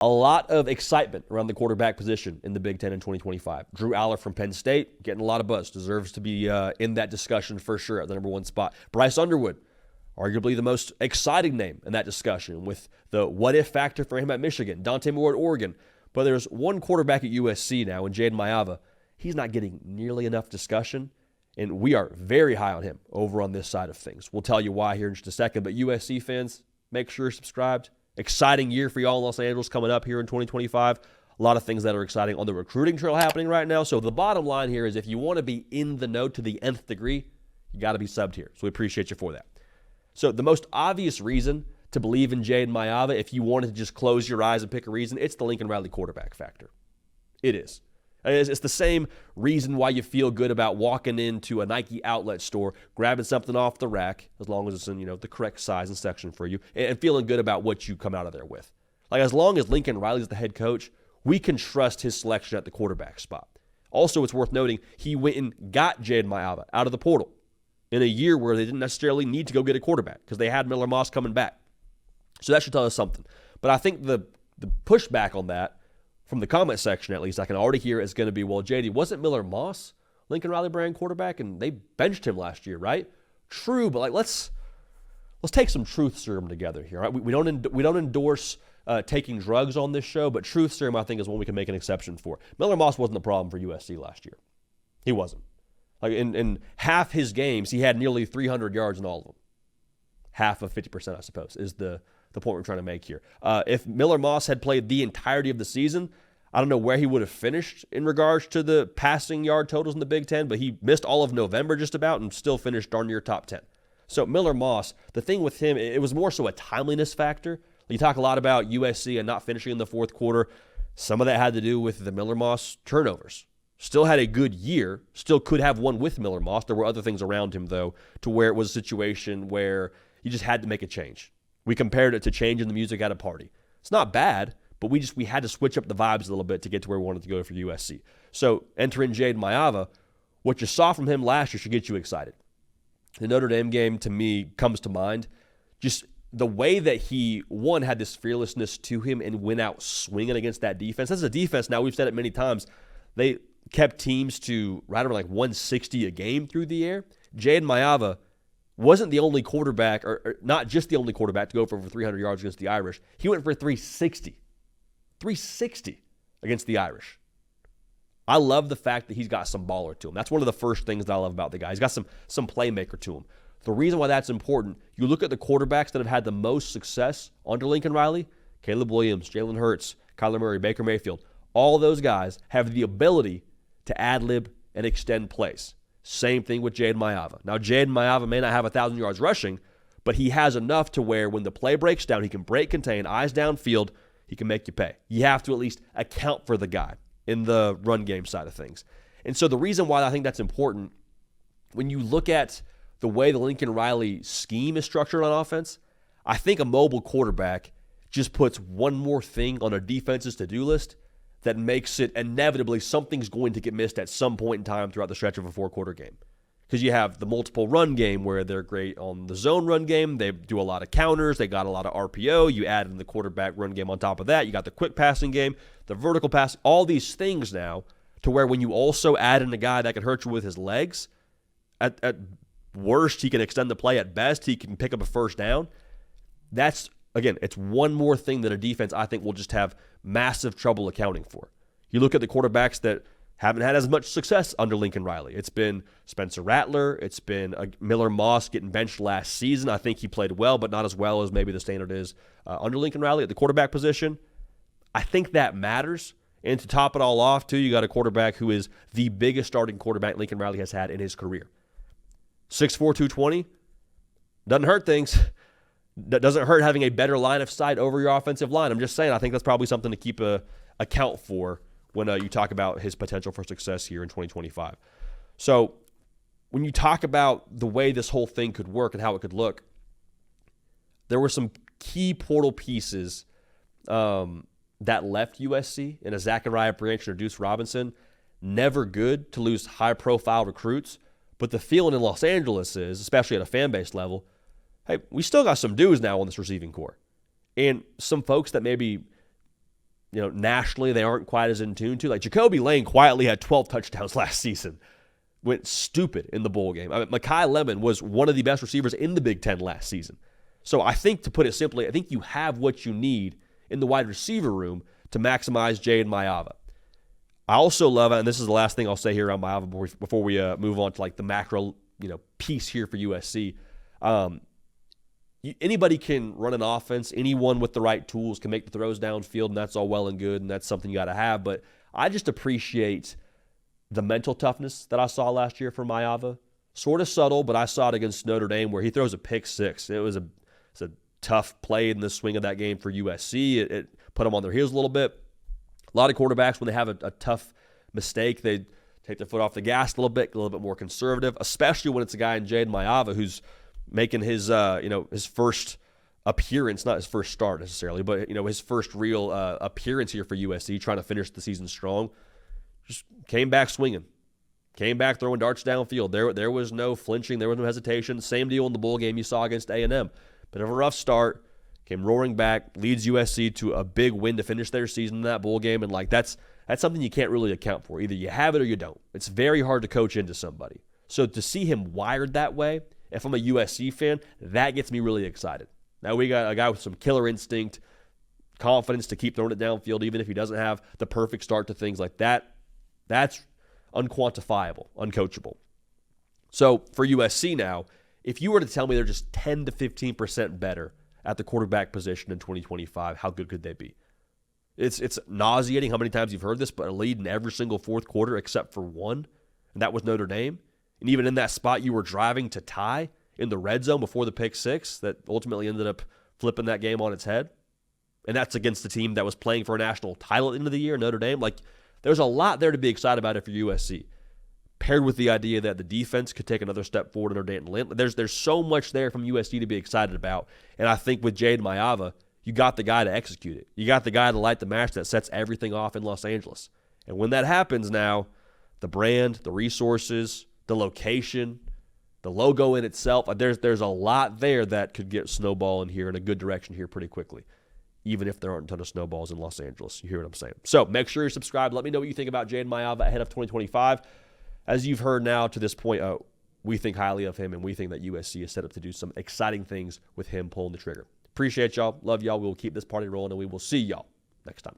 A lot of excitement around the quarterback position in the Big Ten in 2025. Drew Aller from Penn State, getting a lot of buzz. Deserves to be in that discussion for sure at the number one spot. Bryce Underwood, arguably the most exciting name in that discussion with the what-if factor for him at Michigan. Dante Moore at Oregon. But there's one quarterback at USC now, and Jayden Maiava. He's not getting nearly enough discussion, and we are very high on him over on this side of things. We'll tell you why here in just a second, but USC fans, make sure you're subscribed. Exciting year for y'all in Los Angeles coming up here in 2025. A lot of things that are exciting on the recruiting trail happening right now. So the bottom line here is if you want to be in the know to the nth degree, you got to be subbed here. So we appreciate you for that. So the most obvious reason to believe in Jayden Maiava, if you wanted to just close your eyes and pick a reason, it's the Lincoln Riley quarterback factor. It is. It's the same reason why you feel good about walking into a Nike outlet store, grabbing something off the rack, as long as it's in the correct size and section for you, and feeling good about what you come out of there with. Like, as long as Lincoln Riley's the head coach, we can trust his selection at the quarterback spot. Also, it's worth noting, he went and got Jayden Maiava out of the portal in a year where they didn't necessarily need to go get a quarterback because they had Miller Moss coming back. So that should tell us something. But I think the pushback on that, from the comment section at least, I can already hear is going to be, well, JD, wasn't Miller Moss Lincoln Riley brand quarterback, and they benched him last year, right? True, but let's take some truth serum together here. Right? We don't endorse taking drugs on this show, but truth serum I think is one we can make an exception for. Miller Moss wasn't the problem for USC last year. He wasn't. Like in half his games, he had nearly 300 yards in all of them. Half of 50%, I suppose, is the point we're trying to make here. If Miller Moss had played the entirety of the season, I don't know where he would have finished in regards to the passing yard totals in the Big Ten, but he missed all of November just about and still finished darn near top 10. So Miller Moss, the thing with him, it was more so a timeliness factor. You talk a lot about USC and not finishing in the fourth quarter. Some of that had to do with the Miller Moss turnovers. Still had a good year, still could have won with Miller Moss. There were other things around him, though, to where it was a situation where you just had to make a change. We compared it to changing the music at a party. It's not bad, but we had to switch up the vibes a little bit to get to where we wanted to go for USC. So enter in Jayden Maiava. What you saw from him last year should get you excited. The Notre Dame game, to me, comes to mind. Just the way that he, one, had this fearlessness to him and went out swinging against that defense. That's a defense, now we've said it many times, they kept teams to right around like 160 a game through the air. Jayden Maiava wasn't the only quarterback, or not just the only quarterback, to go for over 300 yards against the Irish. He went for 360. 360 against the Irish. I love the fact that he's got some baller to him. That's one of the first things that I love about the guy. He's got some playmaker to him. The reason why that's important, you look at the quarterbacks that have had the most success under Lincoln Riley, Caleb Williams, Jalen Hurts, Kyler Murray, Baker Mayfield, all those guys have the ability to ad-lib and extend plays. Same thing with Jayden Maiava. Now, Jayden Maiava may not have 1,000 yards rushing, but he has enough to where when the play breaks down, he can break contain, eyes downfield, he can make you pay. You have to at least account for the guy in the run game side of things. And so the reason why I think that's important, when you look at the way the Lincoln Riley scheme is structured on offense, I think a mobile quarterback just puts one more thing on a defense's to-do list that makes it inevitably something's going to get missed at some point in time throughout the stretch of a four-quarter game. Because you have the multiple run game where they're great on the zone run game. They do a lot of counters. They got a lot of RPO. You add in the quarterback run game on top of that. You got the quick passing game, the vertical pass, all these things now to where when you also add in a guy that can hurt you with his legs, at worst, he can extend the play. At best, he can pick up a first down. That's, again, it's one more thing that a defense, I think, will just have massive trouble accounting for. You look at the quarterbacks that haven't had as much success under Lincoln Riley. It's been Spencer Rattler. It's been Miller Moss getting benched last season. I think he played well, but not as well as maybe the standard is under Lincoln Riley at the quarterback position. I think that matters. And to top it all off, too, you got a quarterback who is the biggest starting quarterback Lincoln Riley has had in his career. 6'4", 220. Doesn't hurt things. That doesn't hurt having a better line of sight over your offensive line. I'm just saying, I think that's probably something to keep account for when you talk about his potential for success here in 2025. So when you talk about the way this whole thing could work and how it could look, there were some key portal pieces that left USC in a Zachariah Branch or Deuce Robinson. Never good to lose high-profile recruits, but the feeling in Los Angeles is, especially at a fan base level, hey, we still got some dudes now on this receiving core. And some folks that maybe nationally they aren't quite as in tune to. Like Jacoby Lane quietly had 12 touchdowns last season. Went stupid in the bowl game. Mekhi Lemon was one of the best receivers in the Big Ten last season. So I think, to put it simply, I think you have what you need in the wide receiver room to maximize Jayden Maiava. I also love it, and this is the last thing I'll say here on Maiava before we move on to like the macro piece here for USC. Anybody can run an offense. Anyone with the right tools can make the throws downfield, and that's all well and good, and that's something you got to have. But I just appreciate the mental toughness that I saw last year from Maiava. Sort of subtle, but I saw it against Notre Dame where he throws a pick six. It's a tough play in the swing of that game for USC. It put them on their heels a little bit. A lot of quarterbacks, when they have a tough mistake, they take their foot off the gas a little bit more conservative, especially when it's a guy in Jayden Maiava who's making his his first appearance, not his first start necessarily, but his first real appearance here for USC, trying to finish the season strong. Just came back swinging. Came back throwing darts downfield. There was no flinching. There was no hesitation. Same deal in the bowl game you saw against A&M. Bit of a rough start. Came roaring back. Leads USC to a big win to finish their season in that bowl game. And that's something you can't really account for. Either you have it or you don't. It's very hard to coach into somebody. So to see him wired that way, if I'm a USC fan, that gets me really excited. Now we got a guy with some killer instinct, confidence to keep throwing it downfield even if he doesn't have the perfect start to things like that. That's unquantifiable, uncoachable. So for USC now, if you were to tell me they're just 10 to 15% better at the quarterback position in 2025, how good could they be? It's nauseating how many times you've heard this, but a lead in every single fourth quarter except for one, and that was Notre Dame. And even in that spot, you were driving to tie in the red zone before the pick six that ultimately ended up flipping that game on its head. And that's against the team that was playing for a national title at the end of the year, Notre Dame. There's a lot there to be excited about if you're USC, paired with the idea that the defense could take another step forward under Danton Lynn. There's so much there from USC to be excited about. And I think with Jayden Maiava, you got the guy to execute it. You got the guy to light the match that sets everything off in Los Angeles. And when that happens now, the brand, the resources, the location, the logo in itself, there's a lot there that could get snowballing here in a good direction here pretty quickly, even if there aren't a ton of snowballs in Los Angeles. You hear what I'm saying? So make sure you're subscribed. Let me know what you think about Jayden Maiava ahead of 2025. As you've heard now to this point, we think highly of him, and we think that USC is set up to do some exciting things with him pulling the trigger. Appreciate y'all. Love y'all. We will keep this party rolling, and we will see y'all next time.